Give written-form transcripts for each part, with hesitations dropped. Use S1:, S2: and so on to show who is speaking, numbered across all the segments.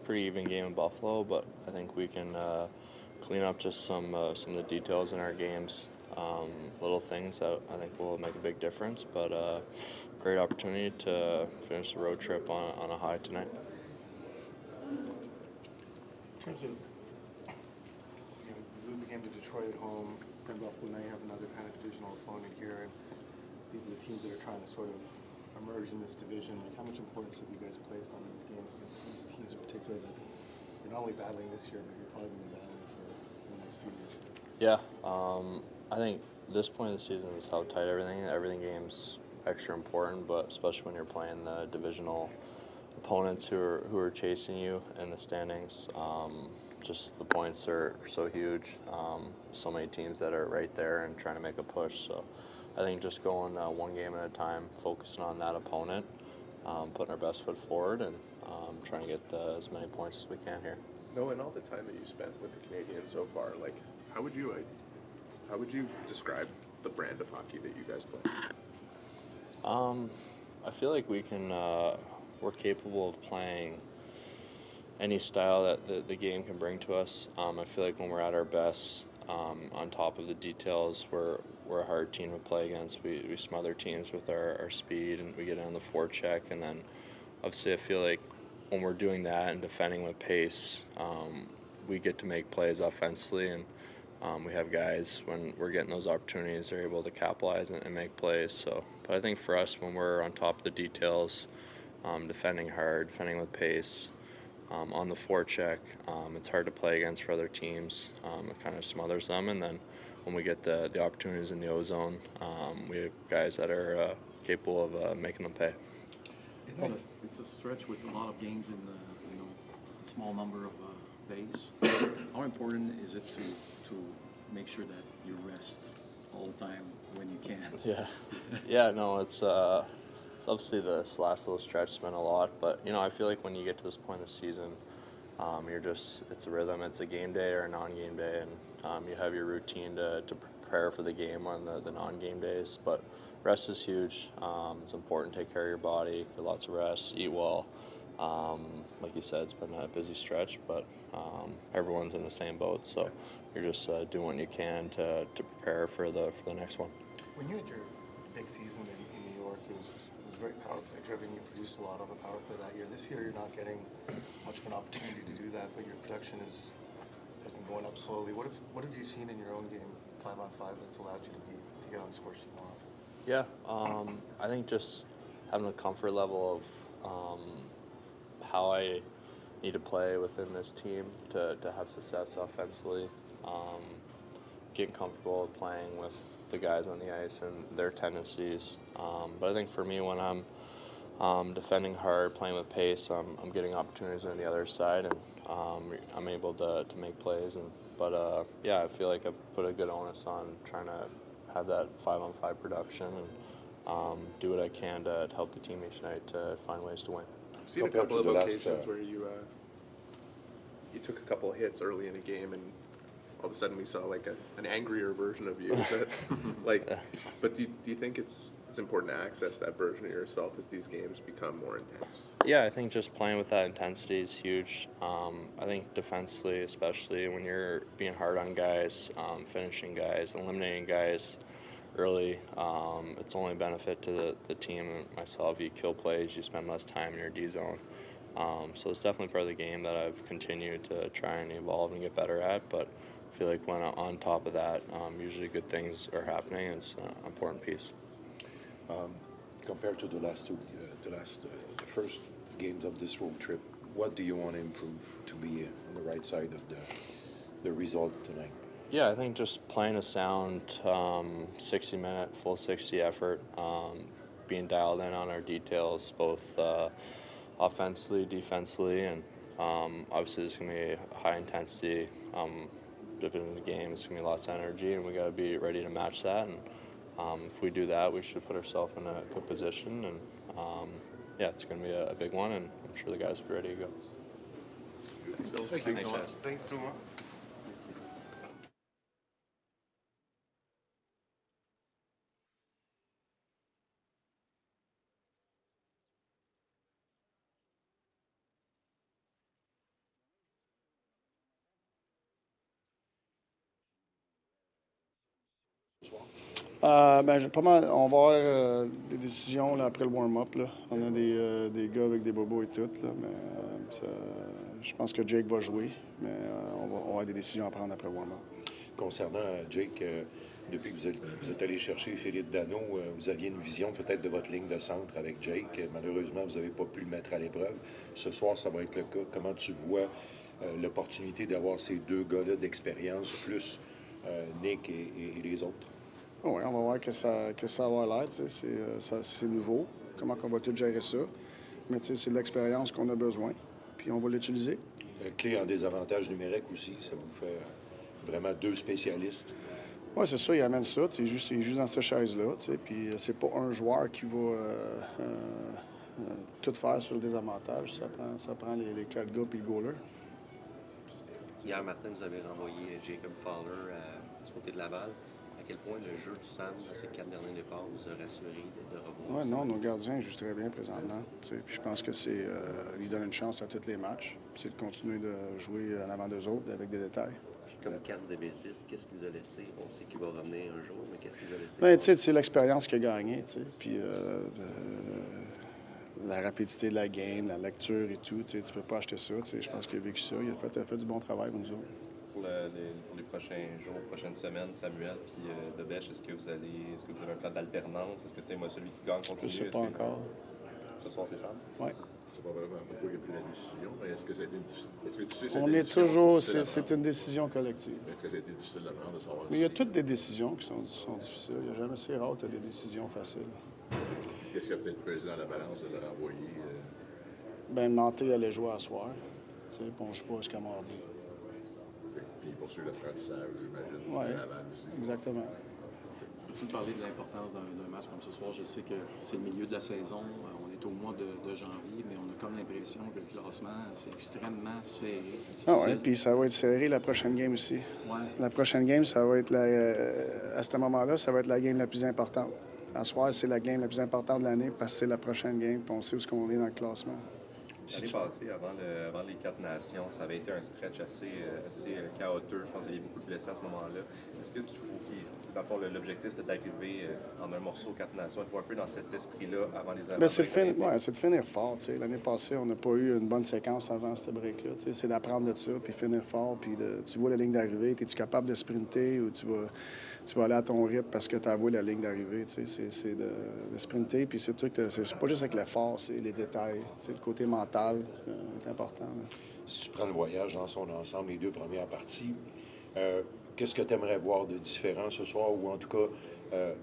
S1: pretty even game in Buffalo, but I think we can clean up just some of the details in our games. Little things that I think will make a big difference, but great opportunity to finish the road trip on a high tonight.
S2: In terms of, you lose the game to Detroit at home, then Buffalo, now you have another kind of divisional opponent here, and these are the teams that are trying to sort of emerge in this division. Like, how much importance have you guys placed on these games against these teams in particular that you're not only battling this year, but you're probably going to be battling for the next few years?
S1: Yeah, I think this point of the season is how tight everything game's extra important, but especially when you're playing the divisional opponents who are chasing you in the standings. Just the points are so huge. So many teams that are right there and trying to make a push. So I think just going one game at a time, focusing on that opponent, putting our best foot forward, and trying to get as many points as we can here.
S3: No, and all the time that you spent with the Canadiens so far, like, how would you describe the brand of hockey that you guys play?
S1: I feel like we're capable of playing any style that the game can bring to us. I feel like when we're at our best, on top of the details, we're a hard team to play against. We smother teams with our speed, and we get on the forecheck. And then obviously I feel like when we're doing that and defending with pace, we get to make plays offensively, and we have guys, when we're getting those opportunities, they're able to capitalize and make plays. So, but I think for us, when we're on top of the details, defending hard, defending with pace, on the forecheck, it's hard to play against for other teams. It kind of smothers them, and then when we get the opportunities in the O-zone, we have guys that are capable of making them pay.
S4: It's a stretch with a lot of games in a small number of days. How important is it to make sure that you rest all the time when you can?
S1: Yeah. No, it's obviously this last little stretch has been a lot, but I feel like when you get to this point in the season, it's a rhythm. It's a game day or a non-game day, and you have your routine to prepare for the game on the non-game days. But rest is huge. It's important to take care of your body, get lots of rest, eat well. Like you said, it's been a busy stretch, but everyone's in the same boat, so you're just doing what you can to prepare for the next one.
S2: When you had your big season in New York, it was very power play driven. You produced a lot on the power play that year. This year, you're not getting much of an opportunity to do that, but your production has been going up slowly. What have you seen in your own game, 5-on-5, that's allowed you to get on the score sheet more often?
S1: Yeah, I think just having a comfort level of how I need to play within this team to have success offensively. Getting comfortable playing with the guys on the ice and their tendencies. But I think for me, when I'm defending hard, playing with pace, I'm getting opportunities on the other side, and I'm able to make plays. But I feel like I've put a good onus on trying to have that 5-on-5 production and do what I can to help the team each night to find ways to win.
S3: I've seen a couple of occasions where you took a couple of hits early in a game, and all of a sudden we saw like an angrier version of you. But do you think it's important to access that version of yourself as these games become more intense?
S1: Yeah, I think just playing with that intensity is huge. I think defensively, especially when you're being hard on guys, finishing guys, eliminating guys early, it's only a benefit to the team and myself. You kill plays, you spend less time in your D zone. So it's definitely part of the game that I've continued to try and evolve and get better at. But I feel like when on top of that, usually good things are happening. It's an important piece.
S5: Compared to the first games of this road trip, what do you want to improve to be on the right side of the result tonight?
S1: Yeah, I think just playing a sound 60-minute, full 60 effort, being dialed in on our details, both offensively, defensively, and obviously there's going to be a high intensity division of the game. It's going to be lots of energy, and we got to be ready to match that. And if we do that, we should put ourselves in a good position. And it's going to be a big one, and I'm sure the guys will be ready to go.
S3: Thanks, guys.
S2: Thanks, Thomas.
S5: ce soir?
S6: Pas mal. On va avoir des décisions là, après le warm-up. Là. On a des gars avec des bobos et tout. Là, mais je pense que Jake va jouer, mais on va avoir des décisions à prendre après le warm-up.
S5: Concernant Jake, depuis que vous êtes allé chercher Philippe Dano, vous aviez une vision peut-être de votre ligne de centre avec Jake. Malheureusement, vous n'avez pas pu le mettre à l'épreuve. Ce soir, ça va être le cas. Comment tu vois l'opportunité d'avoir ces deux gars-là d'expérience, plus Nick et les autres?
S6: Oui, on va voir que ça va avoir l'air. C'est nouveau. Comment on va tout gérer ça. Mais c'est de l'expérience qu'on a besoin. Puis on va l'utiliser.
S5: Clé en désavantage numérique aussi, ça vous fait vraiment deux spécialistes.
S6: Oui, c'est ça, il amène ça. Il est juste dans cette chaise-là. Puis c'est pas un joueur qui va tout faire sur le désavantage. Ça prend les 4 gars puis le goaler.
S7: Hier matin, vous avez renvoyé Jacob Fowler du côté de Laval. À quel point le jeu de Sam dans ces 4 derniers départs vous a rassuré de revoir?
S6: Oui, non, nos gardiens jouent très bien présentement. Puis je pense que c'est lui donne une chance à tous les matchs. Puis c'est de continuer de jouer en avant d'eux autres avec des détails.
S7: Puis comme carte de visite, qu'est-ce qu'il vous a laissé? On sait qu'il va revenir un jour, mais qu'est-ce qu'il vous a laissé?
S6: Bien, tu sais, c'est l'expérience qu'il a gagnée. Puis la rapidité de la game, la lecture et tout. Tu peux pas acheter ça. Je pense qu'il a vécu ça. Il a fait du bon travail pour nous autres.
S8: Pour les prochains jours, prochaines semaines, Samuel puis Dobson, est-ce que vous avez un plan d'alternance? Est-ce que c'est moi celui qui gagne continue?
S6: Je sais pas encore.
S8: Ce soir, c'est Sam?
S6: Oui.
S9: C'est pas vraiment pas toi qui a pris la décision, mais est-ce que ça a été est-ce que tu sais
S6: On est toujours. C'est une décision collective.
S9: Est-ce que ça a été difficile à prendre de savoir
S6: Mais il y a toutes des décisions qui sont difficiles. Il n'y a jamais c'est rare que tu as des décisions faciles.
S9: Qu'est-ce qui a peut-être pesé dans la balance de le renvoyer?
S6: Nantais allait jouer à soir. Puis on ne joue pas jusqu'à mardi.
S9: Puis il poursuit l'apprentissage, j'imagine,
S6: Oui,
S9: à Laval aussi.
S6: exactement.
S4: Peux-tu me parler de l'importance d'un match comme ce soir? Je sais que c'est le milieu de la saison. On est au mois de janvier, mais on a comme l'impression que le classement, c'est extrêmement serré, difficile.
S6: Ah oui, puis ça va être serré la prochaine game aussi.
S4: Ouais.
S6: La prochaine game, ça va être à ce moment-là, ça va être la game la plus importante. À soir, c'est la game la plus importante de l'année parce que c'est la prochaine game, puis on sait où est-ce qu'on est dans le classement.
S8: L'année passée, avant les 4 nations, ça avait été un stretch assez chaotique. Je pense qu'il y avait beaucoup de blessés à ce moment-là. Est-ce que tu trouves dans le fond, l'objectif, c'était d'arriver en un morceau aux 4 nations, être un peu dans cet esprit-là avant les
S6: Bien, c'est de finir fort. L'année passée, on n'a pas eu une bonne séquence avant ce break-là. C'est d'apprendre de ça, puis finir fort. Puis tu vois la ligne d'arrivée, es-tu capable de sprinter ou tu vas aller à ton rythme parce que tu as vu la ligne d'arrivée. C'est de sprinter, puis c'est pas juste avec l'effort, c'est les détails. Le côté mental est important. Là.
S5: Si tu prends le voyage dans son ensemble, les deux premières parties, qu'est-ce que tu aimerais voir de différent ce soir, ou en tout cas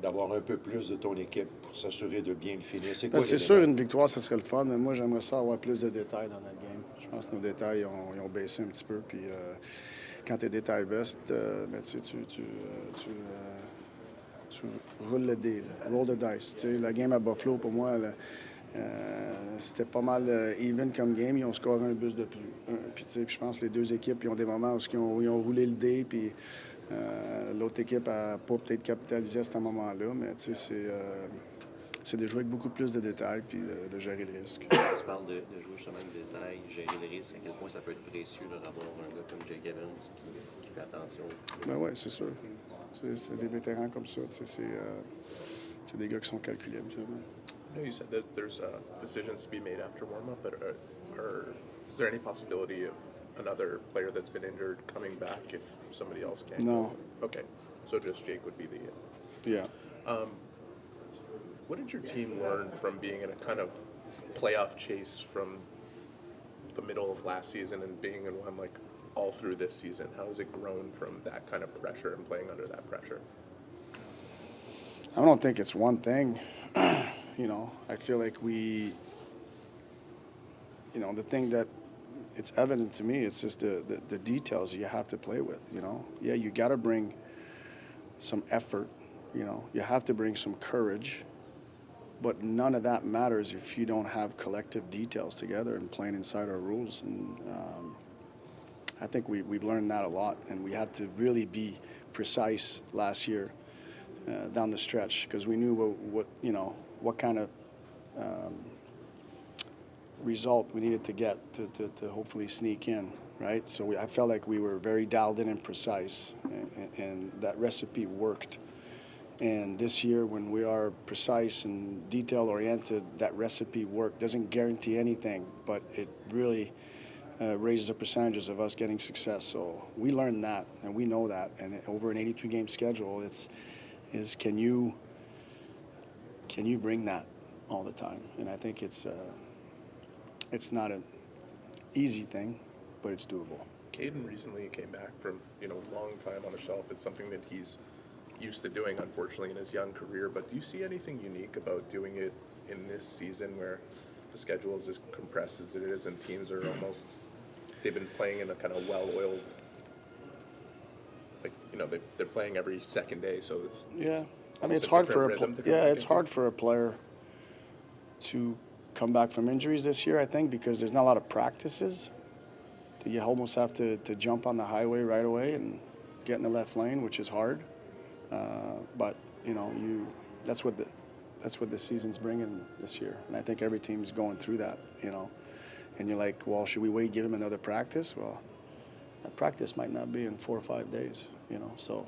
S5: d'avoir un peu plus de ton équipe pour s'assurer de bien le finir?
S6: C'est sûr, une victoire, ça serait le fun, mais moi, j'aimerais ça avoir plus de détails dans notre game. Je pense que nos détails ils ont baissé un petit peu. Puis quand tes détails baissent, tu roules le dé, roll the dice. La game à Buffalo, pour moi, c'était pas mal even comme game. Ils ont scoré un but de plus. Puis je pense que les deux équipes ils ont des moments où ils ont roulé le dé. Puis l'autre équipe n'a pas peut-être capitalisé à ce moment-là. Mais c'est de jouer avec beaucoup plus de détails puis de gérer le risque.
S7: Tu parles de jouer justement avec des détails, gérer le risque. À quel point ça peut être précieux d'avoir un gars comme Jake Evans qui fait attention.
S6: Ben oui, c'est sûr. C'est des vétérans comme ça. C'est des gars qui sont calculés habituellement.
S3: I know you said that there's decisions to be made after warm-up, but is there any possibility of another player that's been injured coming back if somebody else can't?
S6: No.
S3: Okay, so just Jake would be the...
S6: Yeah.
S3: What did your team learn from being in a kind of playoff chase from the middle of last season and being in one like all through this season? How has it grown from that kind of pressure and playing under that pressure?
S6: I don't think it's one thing. I feel like the thing that it's evident to me, it's just the details you have to play with, Yeah, you got to bring some effort, You have to bring some courage, but none of that matters if you don't have collective details together and playing inside our rules. And I think we've learned that a lot, and we had to really be precise last year down the stretch because we knew what kind of result we needed to get to hopefully sneak in, right? So I felt like we were very dialed in and precise, and that recipe worked. And this year, when we are precise and detail-oriented, that recipe work doesn't guarantee anything, but it really raises the percentages of us getting success. So we learned that, and we know that. And over an 82-game schedule, can you bring that all the time? And I think it's not an easy thing, but it's doable.
S3: Caden recently came back from, long time on the shelf. It's something that he's used to doing, unfortunately, in his young career. But do you see anything unique about doing it in this season where the schedule is as compressed as it is and teams are almost, they've been playing in a kind of well-oiled, they're playing every second day, so it's
S6: I mean, it's hard for it's hard for a player to come back from injuries this year, I think, because there's not a lot of practices. You almost have to jump on the highway right away and get in the left lane, which is hard. But that's what the season's bringing this year, and I think every team's going through that. And you're like, well, should we wait, give him another practice? Well, that practice might not be in 4 or 5 days. So